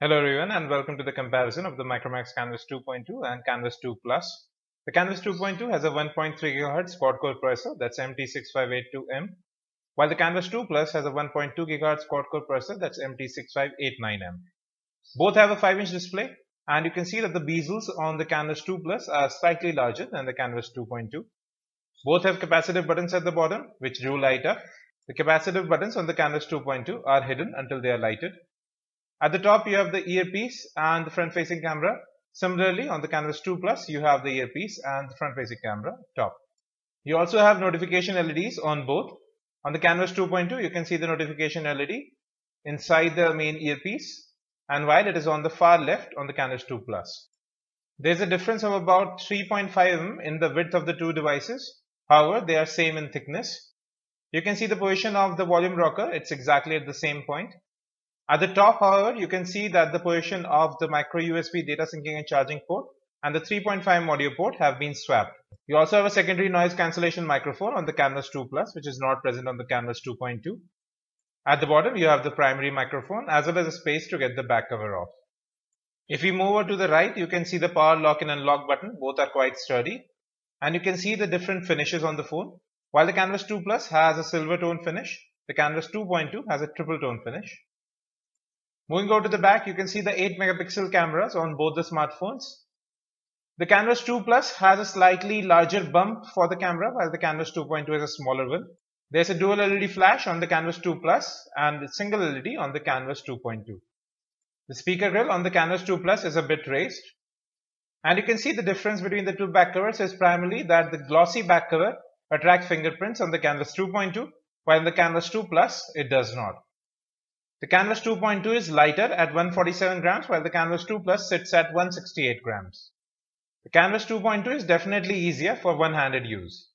Hello everyone and welcome to the comparison of the Micromax Canvas 2.2 and Canvas 2 Plus. The Canvas 2.2 has a 1.3 GHz quad-core processor, that's MT6582M, while the Canvas 2 Plus has a 1.2 GHz quad-core processor, that's MT6589M. Both have a 5-inch display, and you can see that the bezels on the Canvas 2 Plus are slightly larger than the Canvas 2.2. Both have capacitive buttons at the bottom, which do light up. The capacitive buttons on the Canvas 2.2 are hidden until they are lighted. At the top you have the earpiece and the front-facing camera. Similarly, on the Canvas 2 Plus you have the earpiece and the front-facing camera top. You also have notification LEDs on both. On the Canvas 2.2 you can see the notification LED inside the main earpiece, and while it is on the far left on the Canvas 2 Plus. There is a difference of about 3.5 mm in the width of the two devices. However, they are same in thickness. You can see the position of the volume rocker, it's exactly at the same point. At the top, however, you can see that the position of the micro USB data syncing and charging port and the 3.5 audio port have been swapped. You also have a secondary noise cancellation microphone on the Canvas 2 Plus, which is not present on the Canvas 2.2. At the bottom, you have the primary microphone as well as a space to get the back cover off. If we move over to the right, you can see the power lock and unlock button. Both are quite sturdy. And you can see the different finishes on the phone. While the Canvas 2 Plus has a silver tone finish, the Canvas 2.2 has a triple tone finish. Moving over to the back, you can see the 8 megapixel cameras on both the smartphones. The Canvas 2 Plus has a slightly larger bump for the camera, while the Canvas 2.2 is a smaller one. There's a dual LED flash on the Canvas 2 Plus and a single LED on the Canvas 2.2. The speaker grill on the Canvas 2 Plus is a bit raised. And you can see the difference between the two back covers is primarily that the glossy back cover attracts fingerprints on the Canvas 2.2, while in the Canvas 2 Plus it does not. The Canvas 2.2 is lighter at 147 grams, while the Canvas 2 Plus sits at 168 grams. The Canvas 2.2 is definitely easier for one-handed use.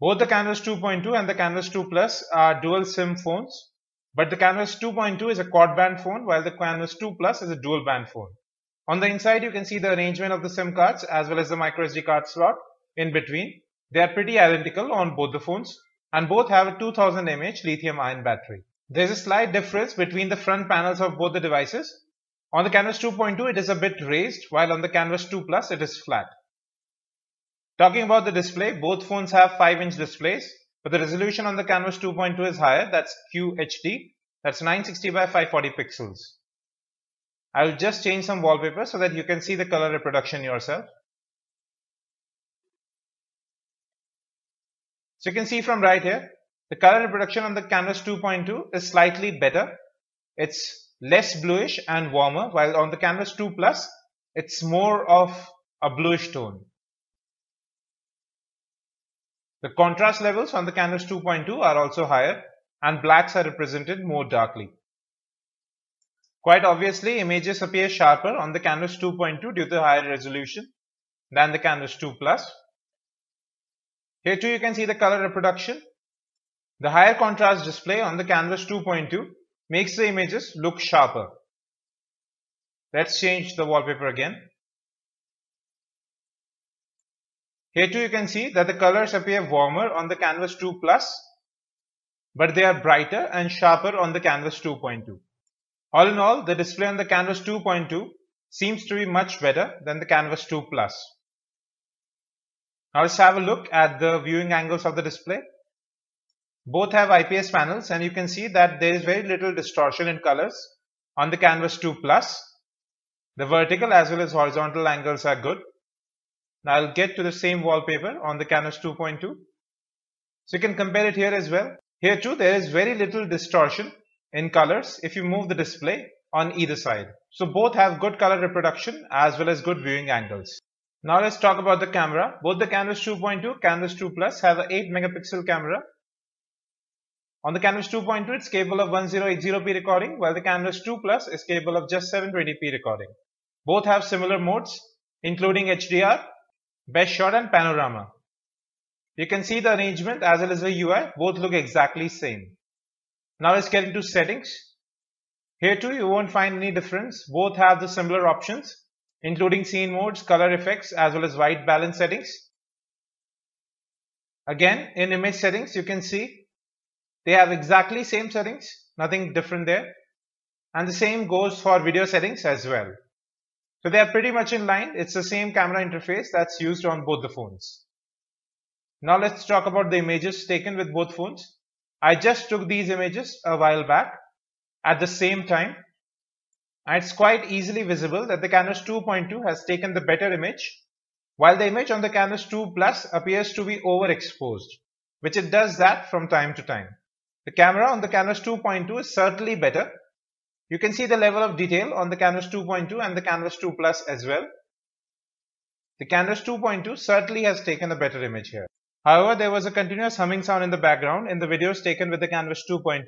Both the Canvas 2.2 and the Canvas 2 Plus are dual SIM phones, but the Canvas 2.2 is a quad-band phone, while the Canvas 2 Plus is a dual-band phone. On the inside, you can see the arrangement of the SIM cards as well as the microSD card slot in between. They are pretty identical on both the phones, and both have a 2000 mAh lithium-ion battery. There is a slight difference between the front panels of both the devices. On the Canvas 2.2 it is a bit raised, while on the Canvas 2 Plus it is flat. Talking about the display, both phones have 5-inch displays, but the resolution on the Canvas 2.2 is higher, that's QHD, that's 960 by 540 pixels. I will just change some wallpaper so that you can see the color reproduction yourself. So you can see from right here, the color reproduction on the Canvas 2.2 is slightly better. It's less bluish and warmer, while on the Canvas 2 Plus, it's more of a bluish tone. The contrast levels on the Canvas 2.2 are also higher, and blacks are represented more darkly. Quite obviously, images appear sharper on the Canvas 2.2 due to higher resolution than the Canvas 2 Plus. Here too you can see the color reproduction. The higher contrast display on the Canvas 2.2 makes the images look sharper. Let's change the wallpaper again. Here too you can see that the colors appear warmer on the Canvas 2 Plus, but they are brighter and sharper on the Canvas 2.2. All in all, the display on the Canvas 2.2 seems to be much better than the Canvas 2 Plus. Now let's have a look at the viewing angles of the display. Both have IPS panels, and you can see that there is very little distortion in colors on the Canvas 2 Plus. The vertical as well as horizontal angles are good. Now I'll get to the same wallpaper on the Canvas 2.2. So you can compare it here as well. Here too there is very little distortion in colors if you move the display on either side. So both have good color reproduction as well as good viewing angles. Now let's talk about the camera. Both the Canvas 2.2, Canvas 2 Plus have an 8 megapixel camera. On the Canvas 2.2, it's capable of 1080p recording, while the Canvas 2 Plus is capable of just 720p recording. Both have similar modes, including HDR, best shot and panorama. You can see the arrangement as well as the UI, both look exactly same. Now let's get into settings. Here too you won't find any difference. Both have the similar options, including scene modes, color effects as well as white balance settings. Again, in image settings you can see they have exactly same settings, nothing different there. and the same goes for video settings as well. So they are pretty much in line. It's the same camera interface that's used on both the phones. Now let's talk about the images taken with both phones. I just took these images a while back at the same time, and it's quite easily visible that the Canvas 2.2 has taken the better image, while the image on the Canvas 2 Plus appears to be overexposed, which it does that from time to time. The camera on the Canvas 2.2 is certainly better. You can see the level of detail on the Canvas 2.2 and the Canvas 2 Plus as well. The Canvas 2.2 certainly has taken a better image here. However, there was a continuous humming sound in the background in the videos taken with the Canvas 2.2.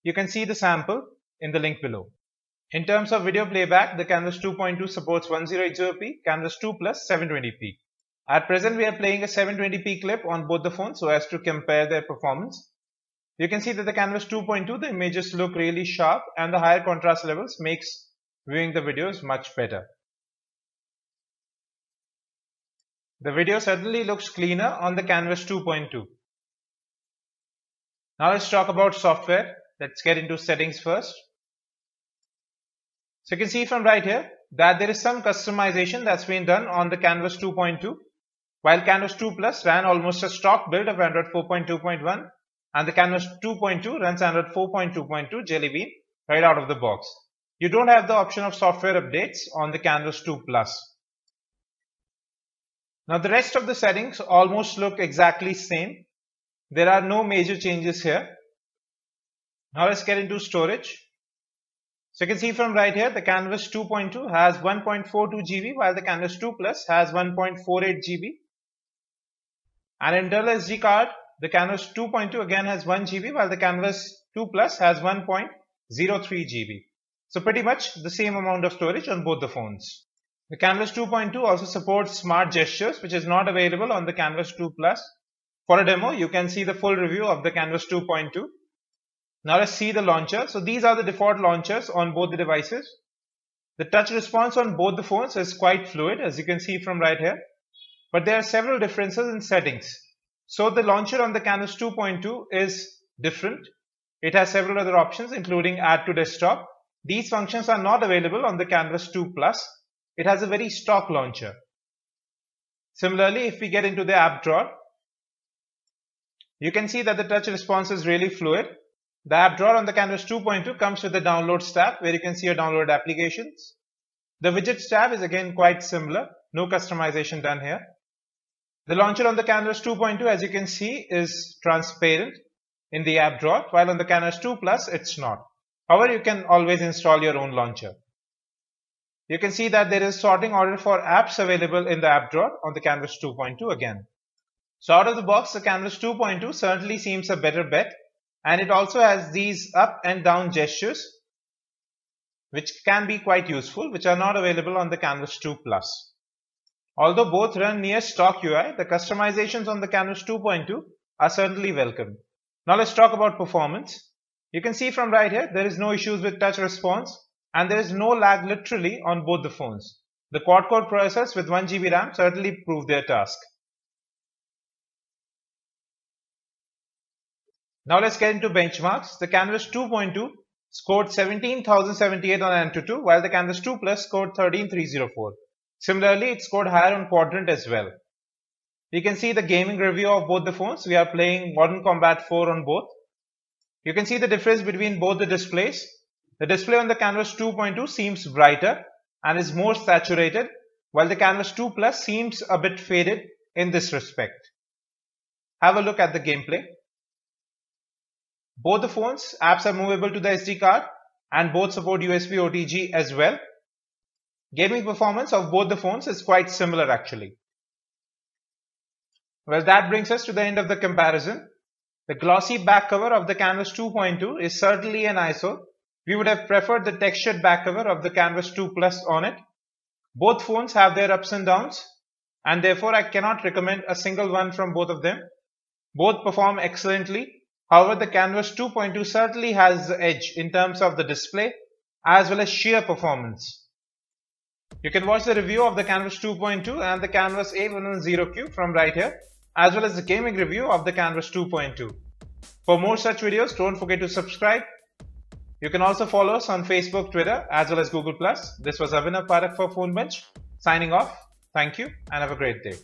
You can see the sample in the link below. In terms of video playback, the Canvas 2.2 supports 1080p, Canvas 2 Plus 720p. At present, we are playing a 720p clip on both the phones so as to compare their performance. You can see that the Canvas 2.2, the images look really sharp, and the higher contrast levels makes viewing the videos much better. The video certainly looks cleaner on the Canvas 2.2. Now let's talk about software. Let's get into settings first. So you can see from right here that there is some customization that's been done on the Canvas 2.2, while Canvas 2 Plus ran almost a stock build of Android 4.2.1, and the Canvas 2.2 runs Android 4.2.2 Jelly Bean right out of the box. You don't have the option of software updates on the Canvas 2 Plus. Now the rest of the settings almost look exactly same. There are no major changes here. Now let's get into storage. So you can see from right here the Canvas 2.2 has 1.42 GB while the Canvas 2 Plus has 1.48 GB. And internal SD card, the Canvas 2.2 again has 1 GB while the Canvas 2 Plus has 1.03 GB. So pretty much the same amount of storage on both the phones. The Canvas 2.2 also supports smart gestures, which is not available on the Canvas 2 Plus. For a demo, you can see the full review of the Canvas 2.2. Now let's see the launcher. So these are the default launchers on both the devices. The touch response on both the phones is quite fluid, as you can see from right here. But there are several differences in settings. So the launcher on the Canvas 2.2 is different. It has several other options, including add to desktop. These functions are not available on the Canvas 2 Plus. It has a very stock launcher. Similarly, if we get into the app drawer, you can see that the touch response is really fluid. The app drawer on the Canvas 2.2 comes with the Downloads tab, where you can see your downloaded applications. The Widgets tab is again quite similar. No customization done here. The launcher on the Canvas 2.2, as you can see, is transparent in the app drawer, while on the Canvas 2 Plus, it's not. However, you can always install your own launcher. You can see that there is sorting order for apps available in the app drawer on the Canvas 2.2 again. So out of the box, the Canvas 2.2 certainly seems a better bet, and it also has these up and down gestures, which can be quite useful, which are not available on the Canvas 2 Plus. Although both run near stock UI, the customizations on the Canvas 2.2 are certainly welcome. Now let's talk about performance. You can see from right here, there is no issues with touch response, and there is no lag literally on both the phones. The quad-core processors with 1 GB RAM certainly prove their task. Now let's get into benchmarks. The Canvas 2.2 scored 17,078 on AnTuTu, while the Canvas 2 Plus scored 13,304. Similarly, it scored higher on Quadrant as well. You can see the gaming review of both the phones. We are playing Modern Combat 4 on both. You can see the difference between both the displays. The display on the Canvas 2.2 seems brighter and is more saturated, while the Canvas 2 Plus seems a bit faded in this respect. Have a look at the gameplay. Both the phones, apps are movable to the SD card, and both support USB OTG as well. Gaming performance of both the phones is quite similar actually. Well, that brings us to the end of the comparison. The glossy back cover of the Canvas 2.2 is certainly an eyesore. We would have preferred the textured back cover of the Canvas 2 Plus on it. Both phones have their ups and downs, and therefore I cannot recommend a single one from both of them. Both perform excellently. However, the Canvas 2.2 certainly has the edge in terms of the display as well as sheer performance. You can watch the review of the Canvas 2.2 and the Canvas A110Q from right here, as well as the gaming review of the Canvas 2.2. For more such videos, don't forget to subscribe. You can also follow us on Facebook, Twitter, as well as Google+. This was Avinav Parak for Phone Bench, signing off. Thank you and have a great day.